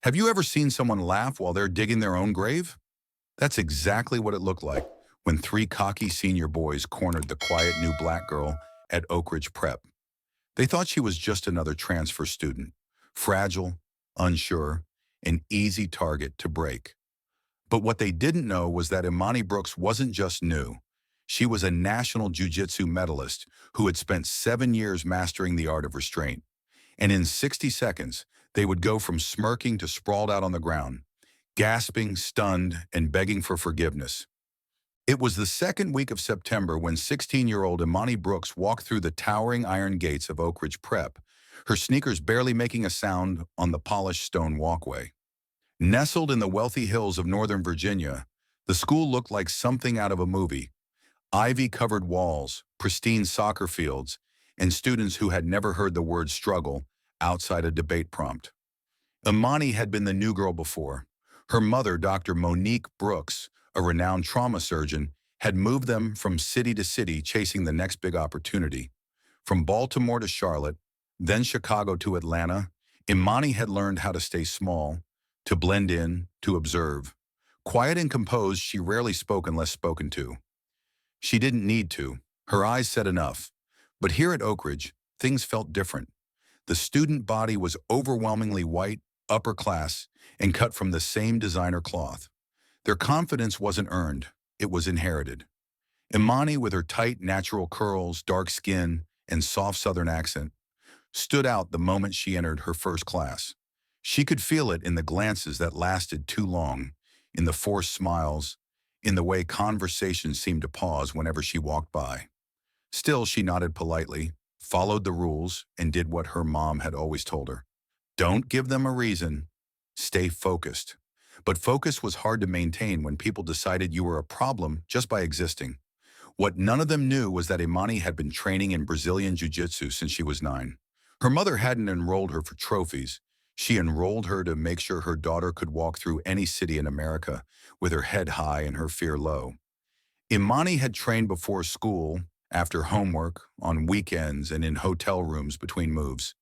Have you ever seen someone laugh while they're digging their own grave? That's exactly what it looked like when three cocky senior boys cornered the quiet new black girl at Oakridge Prep. They thought she was just another transfer student, fragile, unsure, an easy target to break. But what they didn't know was that Imani Brooks wasn't just new. She was a national jiu-jitsu medalist who had spent 7 years mastering the art of restraint. And in 60 seconds, they would go from smirking to sprawled out on the ground, gasping, stunned, and begging for forgiveness. It was the second week of September when 16-year-old Imani Brooks walked through the towering iron gates of Oakridge Prep, her sneakers barely making a sound on the polished stone walkway. Nestled in the wealthy hills of Northern Virginia, the school looked like something out of a movie. Ivy-covered walls, pristine soccer fields, and students who had never heard the word struggle outside a debate prompt. Imani had been the new girl before. Her mother, Dr. Monique Brooks, a renowned trauma surgeon, had moved them from city to city chasing the next big opportunity. From Baltimore to Charlotte, then Chicago to Atlanta, Imani had learned how to stay small, to blend in, to observe. Quiet and composed, she rarely spoke unless spoken to. She didn't need to. Her eyes said enough. But here at Oakridge, things felt different. The student body was overwhelmingly white, upper class, and cut from the same designer cloth. Their confidence wasn't earned, it was inherited. Imani, with her tight, natural curls, dark skin, and soft southern accent, stood out the moment she entered her first class. She could feel it in the glances that lasted too long, in the forced smiles, in the way conversation seemed to pause whenever she walked by. Still, she nodded politely, followed the rules, and did what her mom had always told her. Don't give them a reason. Stay focused. But focus was hard to maintain when people decided you were a problem just by existing. What none of them knew was that Imani had been training in Brazilian jiu-jitsu since she was 9. Her mother hadn't enrolled her for trophies. She enrolled her to make sure her daughter could walk through any city in America with her head high and her fear low. Imani had trained before school, after homework, on weekends, and in hotel rooms between moves.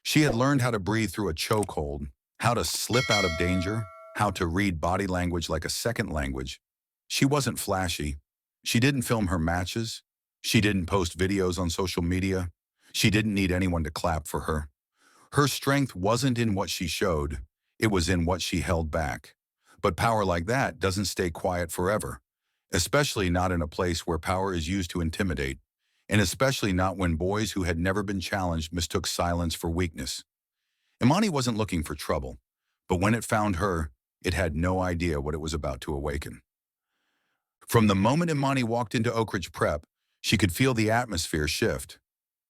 She had learned how to breathe through a chokehold, how to slip out of danger, how to read body language like a second language. She wasn't flashy. She didn't film her matches. She didn't post videos on social media. She didn't need anyone to clap for her. Her strength wasn't in what she showed. It was in what she held back. But power like that doesn't stay quiet forever, especially not in a place where power is used to intimidate, and especially not when boys who had never been challenged mistook silence for weakness. Imani wasn't looking for trouble, but when it found her, it had no idea what it was about to awaken. From the moment Imani walked into Oakridge Prep, she could feel the atmosphere shift.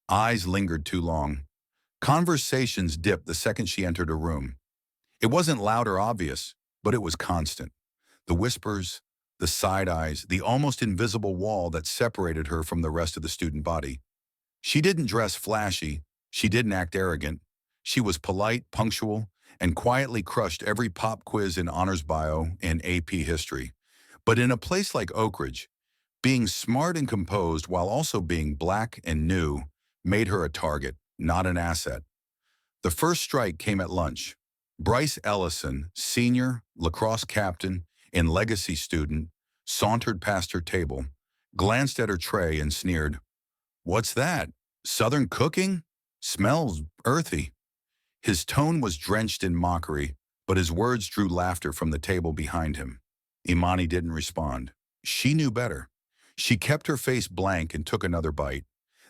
Eyes lingered too long. Conversations dipped the second she entered a room. It wasn't loud or obvious, but it was constant. The whispers, the side eyes, the almost invisible wall that separated her from the rest of the student body. She didn't dress flashy. She didn't act arrogant. She was polite, punctual, and quietly crushed every pop quiz in honors bio and AP history. But in a place like Oakridge, being smart and composed while also being black and new made her a target, not an asset. The first strike came at lunch. Bryce Ellison, senior, lacrosse captain, and legacy student, sauntered past her table, glanced at her tray, and sneered, "What's that? Southern cooking? Smells earthy." His tone was drenched in mockery, but his words drew laughter from the table behind him. Imani didn't respond. She knew better. She kept her face blank and took another bite.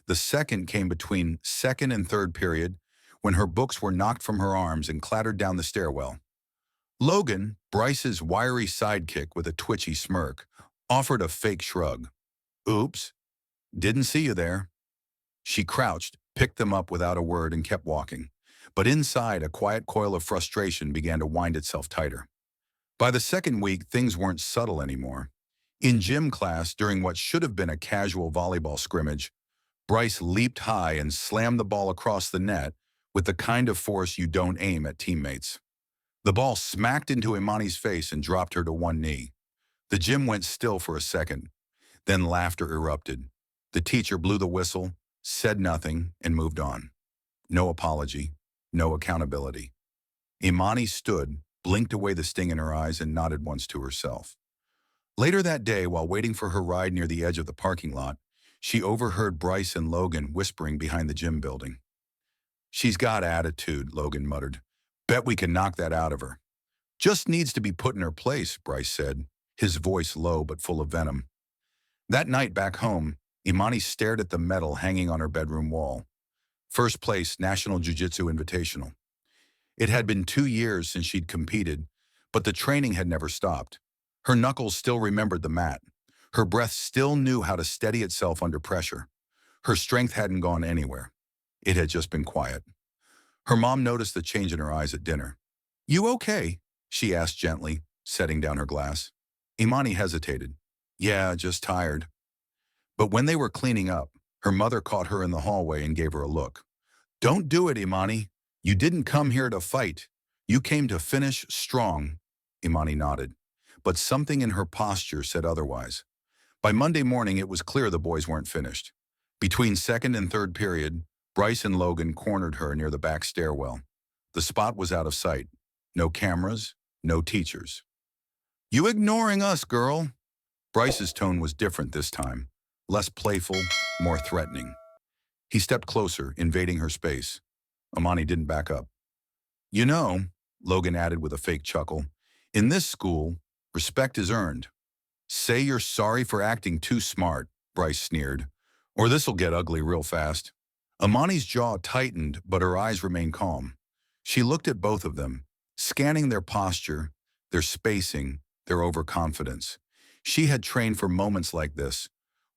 The second came between second and third period, when her books were knocked from her arms and clattered down the stairwell. Logan, Bryce's wiry sidekick with a twitchy smirk, offered a fake shrug. "Oops, didn't see you there." She crouched, picked them up without a word, and kept walking. But inside, a quiet coil of frustration began to wind itself tighter. By the second week, things weren't subtle anymore. In gym class, during what should have been a casual volleyball scrimmage, Bryce leaped high and slammed the ball across the net with the kind of force you don't aim at teammates. The ball smacked into Imani's face and dropped her to one knee. The gym went still for a second. Then laughter erupted. The teacher blew the whistle, said nothing, and moved on. No apology, no accountability. Imani stood, blinked away the sting in her eyes, and nodded once to herself. Later that day, while waiting for her ride near the edge of the parking lot, she overheard Bryce and Logan whispering behind the gym building. "She's got attitude," Logan muttered. "Bet we can knock that out of her." "Just needs to be put in her place," Bryce said, his voice low but full of venom. That night back home, Imani stared at the medal hanging on her bedroom wall. First place National Jiu-Jitsu Invitational. It had been 2 years since she'd competed, but the training had never stopped. Her knuckles still remembered the mat. Her breath still knew how to steady itself under pressure. Her strength hadn't gone anywhere. It had just been quiet. Her mom noticed the change in her eyes at dinner. "You okay?" she asked gently, setting down her glass. Imani hesitated. "Yeah, just tired." But when they were cleaning up, her mother caught her in the hallway and gave her a look. "Don't do it, Imani. You didn't come here to fight. You came to finish strong." Imani nodded, but something in her posture said otherwise. By Monday morning, it was clear the boys weren't finished. Between second and third period, Bryce and Logan cornered her near the back stairwell. The spot was out of sight. No cameras, no teachers. "You ignoring us, girl." Bryce's tone was different this time, less playful, more threatening. He stepped closer, invading her space. Imani didn't back up. "You know," Logan added with a fake chuckle, "in this school, respect is earned." "Say you're sorry for acting too smart," Bryce sneered, "or this'll get ugly real fast." Imani's jaw tightened, but her eyes remained calm. She looked at both of them, scanning their posture, their spacing, their overconfidence. She had trained for moments like this,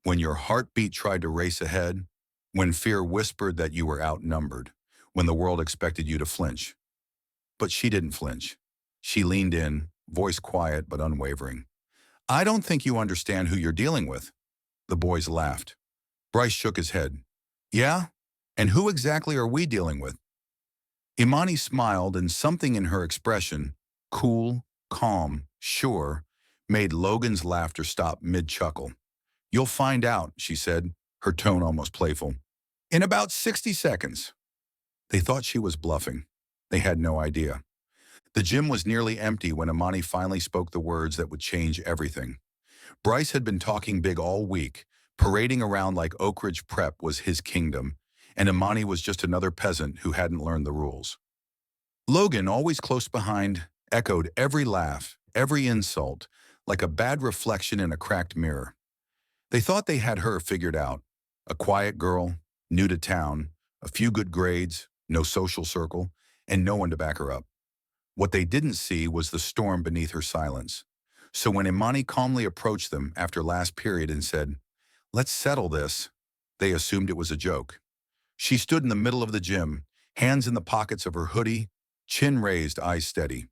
when your heartbeat tried to race ahead, when fear whispered that you were outnumbered, when the world expected you to flinch. But she didn't flinch. She leaned in, voice quiet but unwavering. "I don't think you understand who you're dealing with." The boys laughed. Bryce shook his head. "Yeah? And who exactly are we dealing with?" Imani smiled, and something in her expression, cool, calm, sure, made Logan's laughter stop mid-chuckle. "You'll find out," she said, her tone almost playful. "In about 60 seconds. They thought she was bluffing. They had no idea. The gym was nearly empty when Imani finally spoke the words that would change everything. Bryce had been talking big all week, parading around like Oakridge Prep was his kingdom, and Imani was just another peasant who hadn't learned the rules. Logan, always close behind, echoed every laugh, every insult, like a bad reflection in a cracked mirror. They thought they had her figured out. A quiet girl, new to town, a few good grades, no social circle, and no one to back her up. What they didn't see was the storm beneath her silence. So when Imani calmly approached them after last period and said, "Let's settle this," they assumed it was a joke. She stood in the middle of the gym, hands in the pockets of her hoodie, chin raised, eyes steady.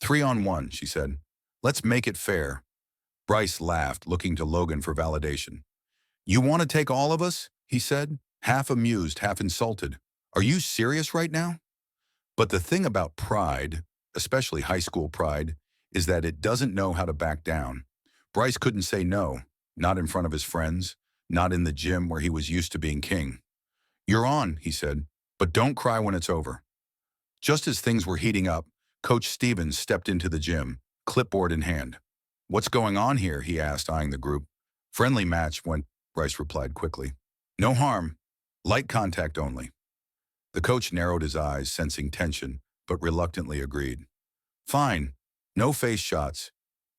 "3-on-1, she said. "Let's make it fair." Bryce laughed, looking to Logan for validation. "You want to take all of us?" he said, half amused, half insulted. "Are you serious right now?" But the thing about pride, especially high school pride, is that it doesn't know how to back down. Bryce couldn't say no, not in front of his friends, not in the gym where he was used to being king. "You're on," he said, "but don't cry when it's over." Just as things were heating up, Coach Stevens stepped into the gym, clipboard in hand. "What's going on here?" he asked, eyeing the group. "Friendly match," Bryce replied quickly. "No harm. Light contact only." The coach narrowed his eyes, sensing tension, but reluctantly agreed. "Fine. No face shots.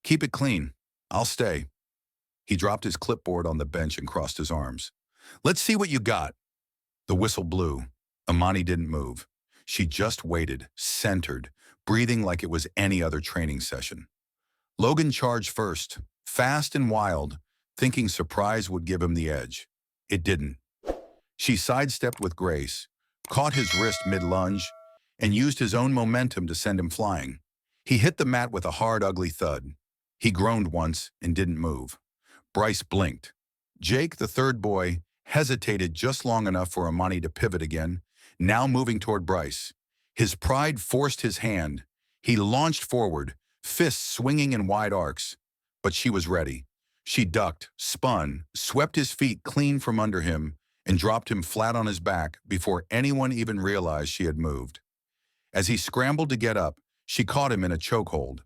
Keep it clean. I'll stay." He dropped his clipboard on the bench and crossed his arms. "Let's see what you got." The whistle blew. Imani didn't move. She just waited, centered, breathing like it was any other training session. Logan charged first, fast and wild, thinking surprise would give him the edge. It didn't. She sidestepped with grace, caught his wrist mid-lunge, and used his own momentum to send him flying. He hit the mat with a hard, ugly thud. He groaned once and didn't move. Bryce blinked. Jake, the third boy, hesitated just long enough for Imani to pivot again, now moving toward Bryce. His pride forced his hand. He launched forward, fists swinging in wide arcs. But she was ready. She ducked, spun, swept his feet clean from under him, and dropped him flat on his back before anyone even realized she had moved. As he scrambled to get up, she caught him in a chokehold.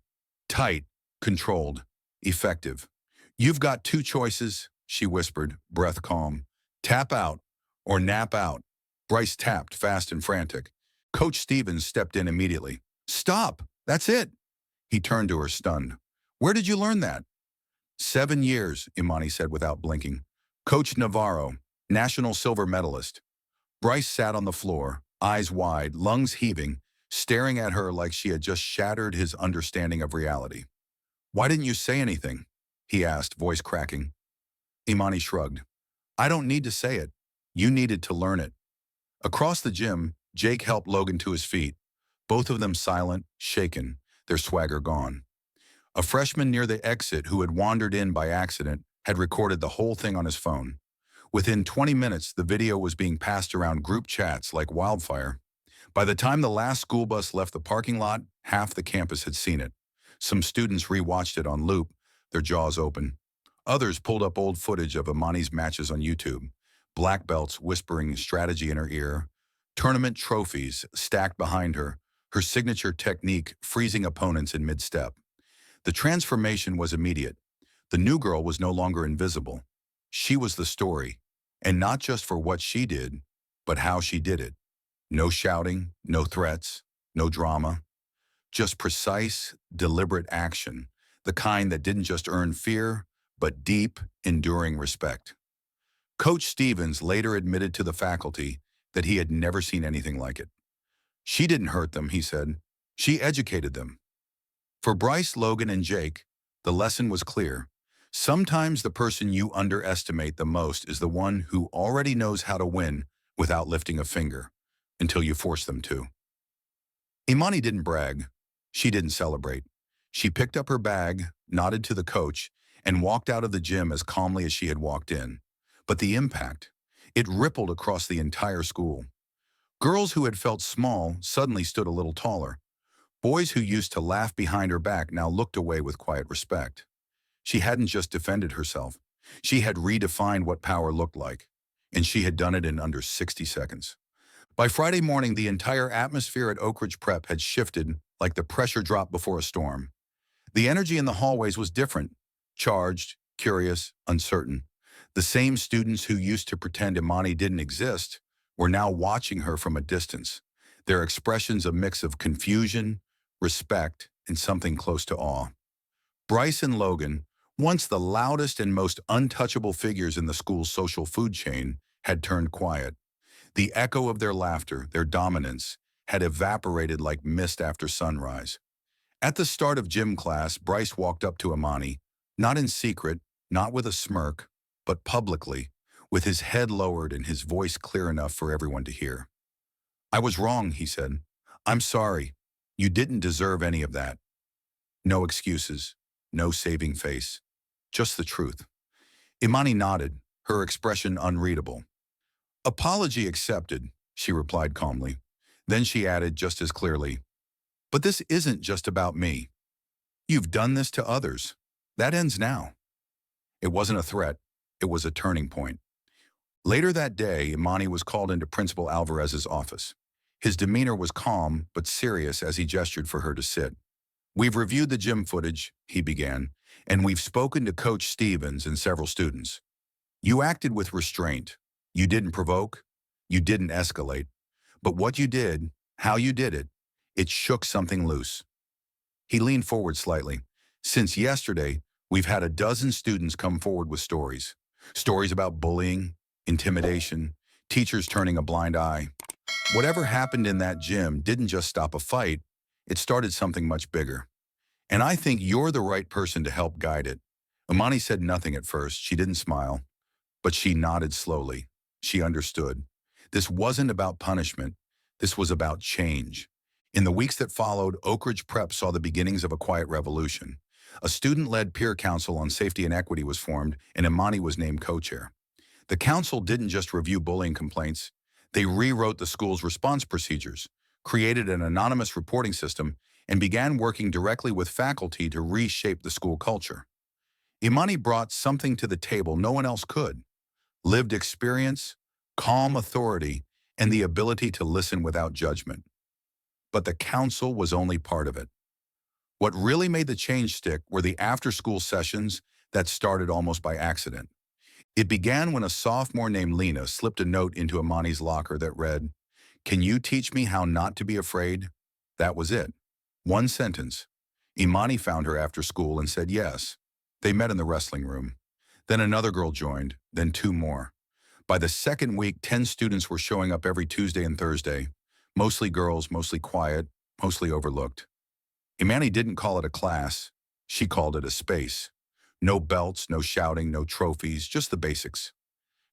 Tight, controlled, effective. "You've got two choices," she whispered, breath calm. "Tap out or nap out." Bryce tapped, fast and frantic. Coach Stevens stepped in immediately. "Stop! That's it!" He turned to her, stunned. "Where did you learn that?" 7 years, Imani said without blinking. "Coach Navarro, national silver medalist." Bryce sat on the floor, eyes wide, lungs heaving, staring at her like she had just shattered his understanding of reality. "Why didn't you say anything?" he asked, voice cracking. Imani shrugged. "I don't need to say it. You needed to learn it." Across the gym, Jake helped Logan to his feet, both of them silent, shaken, their swagger gone. A freshman near the exit who had wandered in by accident had recorded the whole thing on his phone. Within 20 minutes, the video was being passed around group chats like wildfire. By the time the last school bus left the parking lot, half the campus had seen it. Some students rewatched it on loop, their jaws open. Others pulled up old footage of Imani's matches on YouTube. Black belts whispering strategy in her ear, tournament trophies stacked behind her, her signature technique freezing opponents in mid-step. The transformation was immediate. The new girl was no longer invisible. She was the story, and not just for what she did, but how she did it. No shouting, no threats, no drama. Just precise, deliberate action, the kind that didn't just earn fear, but deep, enduring respect. Coach Stevens later admitted to the faculty that he had never seen anything like it. "She didn't hurt them," he said. "She educated them." For Bryce, Logan, and Jake, the lesson was clear. Sometimes the person you underestimate the most is the one who already knows how to win without lifting a finger, until you force them to. Imani didn't brag. She didn't celebrate. She picked up her bag, nodded to the coach, and walked out of the gym as calmly as she had walked in. But the impact, it rippled across the entire school. Girls who had felt small suddenly stood a little taller. Boys who used to laugh behind her back now looked away with quiet respect. She hadn't just defended herself. She had redefined what power looked like, and she had done it in under 60 seconds. By Friday morning, the entire atmosphere at Oakridge Prep had shifted like the pressure drop before a storm. The energy in the hallways was different, charged, curious, uncertain. The same students who used to pretend Imani didn't exist were now watching her from a distance, their expressions a mix of confusion, respect, and something close to awe. Bryce and Logan, once the loudest and most untouchable figures in the school's social food chain, had turned quiet. The echo of their laughter, their dominance, had evaporated like mist after sunrise. At the start of gym class, Bryce walked up to Imani, not in secret, not with a smirk, but publicly, with his head lowered and his voice clear enough for everyone to hear. "I was wrong," he said. "I'm sorry. You didn't deserve any of that." No excuses, no saving face, just the truth. Imani nodded, her expression unreadable. "Apology accepted," she replied calmly. Then she added just as clearly, "But this isn't just about me. You've done this to others. That ends now." It wasn't a threat. It was a turning point. Later that day, Imani was called into Principal Alvarez's office. His demeanor was calm but serious as he gestured for her to sit. "We've reviewed the gym footage," he began, "and we've spoken to Coach Stevens and several students. You acted with restraint. You didn't provoke. You didn't escalate. But what you did, how you did it, it shook something loose." He leaned forward slightly. "Since yesterday, we've had a dozen students come forward with stories. Stories about bullying, intimidation, teachers turning a blind eye. Whatever happened in that gym didn't just stop a fight, it started something much bigger. And I think you're the right person to help guide it." Imani said nothing at first. She didn't smile, but she nodded slowly. She understood. This wasn't about punishment. This was about change. In the weeks that followed, Oakridge Prep saw the beginnings of a quiet revolution. A student-led peer council on safety and equity was formed, and Imani was named co-chair. The council didn't just review bullying complaints. They rewrote the school's response procedures, created an anonymous reporting system, and began working directly with faculty to reshape the school culture. Imani brought something to the table no one else could: lived experience, calm authority, and the ability to listen without judgment. But the council was only part of it. What really made the change stick were the after-school sessions that started almost by accident. It began when a sophomore named Lena slipped a note into Imani's locker that read, "Can you teach me how not to be afraid?" That was it. One sentence. Imani found her after school and said yes. They met in the wrestling room. Then another girl joined, then two more. By the second week, 10 students were showing up every Tuesday and Thursday. Mostly girls, mostly quiet, mostly overlooked. Imani didn't call it a class. She called it a space. No belts, no shouting, no trophies, just the basics.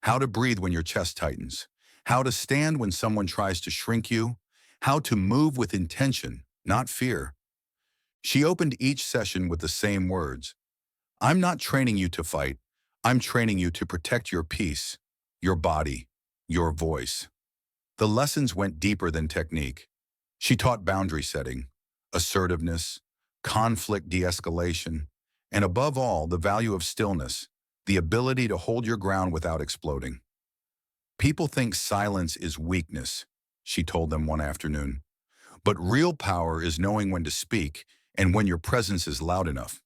How to breathe when your chest tightens. How to stand when someone tries to shrink you. How to move with intention, not fear. She opened each session with the same words. I'm not training you to fight. I'm training you to protect your peace, your body, your voice. The lessons went deeper than technique. She taught boundary setting, assertiveness, conflict de-escalation, and above all, the value of stillness, the ability to hold your ground without exploding. People think silence is weakness, she told them one afternoon. But real power is knowing when to speak and when your presence is loud enough.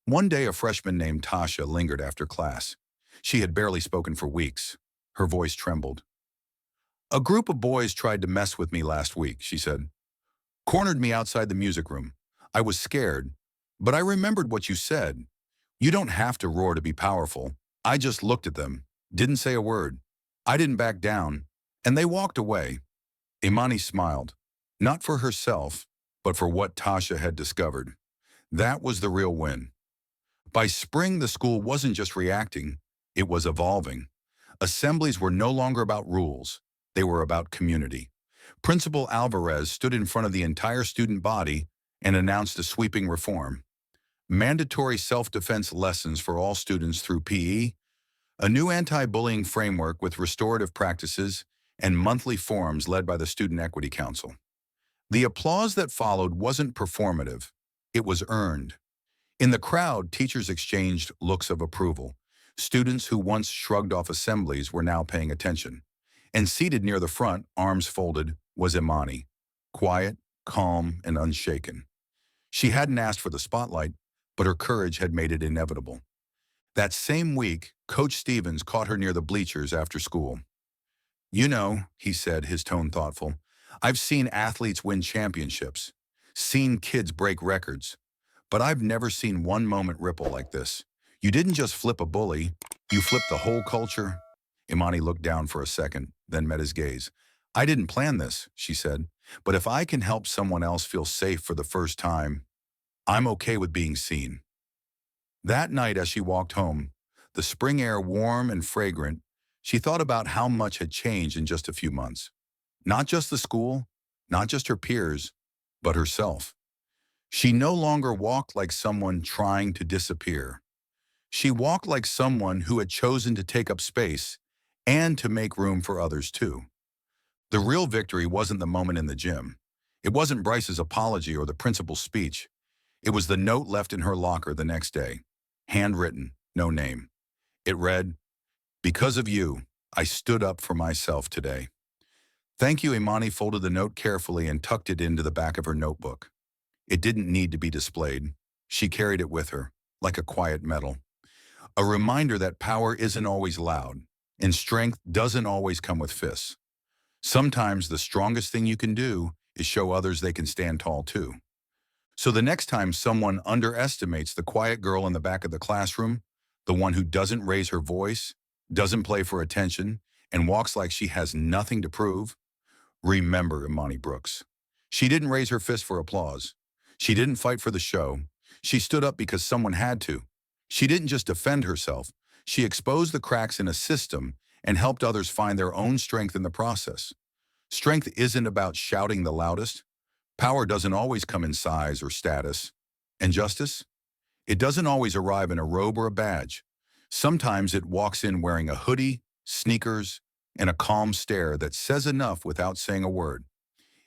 One day, a freshman named Tasha lingered after class. She had barely spoken for weeks. Her voice trembled. A group of boys tried to mess with me last week, she said. Cornered me outside the music room. I was scared, but I remembered what you said. You don't have to roar to be powerful. I just looked at them, didn't say a word. I didn't back down, and they walked away. Imani smiled, not for herself, but for what Tasha had discovered. That was the real win. By spring, the school wasn't just reacting, it was evolving. Assemblies were no longer about rules, they were about community. Principal Alvarez stood in front of the entire student body and announced a sweeping reform. Mandatory self-defense lessons for all students through PE, a new anti-bullying framework with restorative practices, and monthly forums led by the Student Equity Council. The applause that followed wasn't performative, it was earned. In the crowd, teachers exchanged looks of approval. Students who once shrugged off assemblies were now paying attention. And seated near the front, arms folded, was Imani, quiet, calm, and unshaken. She hadn't asked for the spotlight, but her courage had made it inevitable. That same week, Coach Stevens caught her near the bleachers after school. You know, he said, his tone thoughtful, I've seen athletes win championships, seen kids break records, but I've never seen one moment ripple like this. You didn't just flip a bully, you flipped the whole culture. Imani looked down for a second, then met his gaze. I didn't plan this, she said, but if I can help someone else feel safe for the first time, I'm okay with being seen. That night as she walked home, the spring air warm and fragrant, she thought about how much had changed in just a few months. Not just the school, not just her peers, but herself. She no longer walked like someone trying to disappear. She walked like someone who had chosen to take up space and to make room for others too. The real victory wasn't the moment in the gym. It wasn't Bryce's apology or the principal's speech. It was the note left in her locker the next day, handwritten, no name. It read, because of you, I stood up for myself today. Thank you. Imani folded the note carefully and tucked it into the back of her notebook. It didn't need to be displayed. She carried it with her, like a quiet medal. A reminder that power isn't always loud, and strength doesn't always come with fists. Sometimes the strongest thing you can do is show others they can stand tall too. So the next time someone underestimates the quiet girl in the back of the classroom, the one who doesn't raise her voice, doesn't play for attention, and walks like she has nothing to prove, remember Imani Brooks. She didn't raise her fist for applause. She didn't fight for the show. She stood up because someone had to. She didn't just defend herself. She exposed the cracks in a system and helped others find their own strength in the process. Strength isn't about shouting the loudest. Power doesn't always come in size or status. And justice? It doesn't always arrive in a robe or a badge. Sometimes it walks in wearing a hoodie, sneakers, and a calm stare that says enough without saying a word.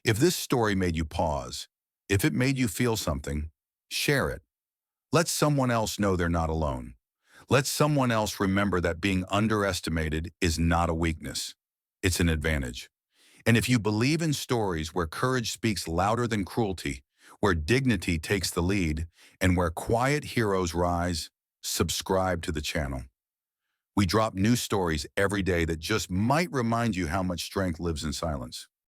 If this story made you pause, if it made you feel something, share it. Let someone else know they're not alone. Let someone else remember that being underestimated is not a weakness. It's an advantage. And if you believe in stories where courage speaks louder than cruelty, where dignity takes the lead, and where quiet heroes rise, subscribe to the channel. We drop new stories every day that just might remind you how much strength lives in silence.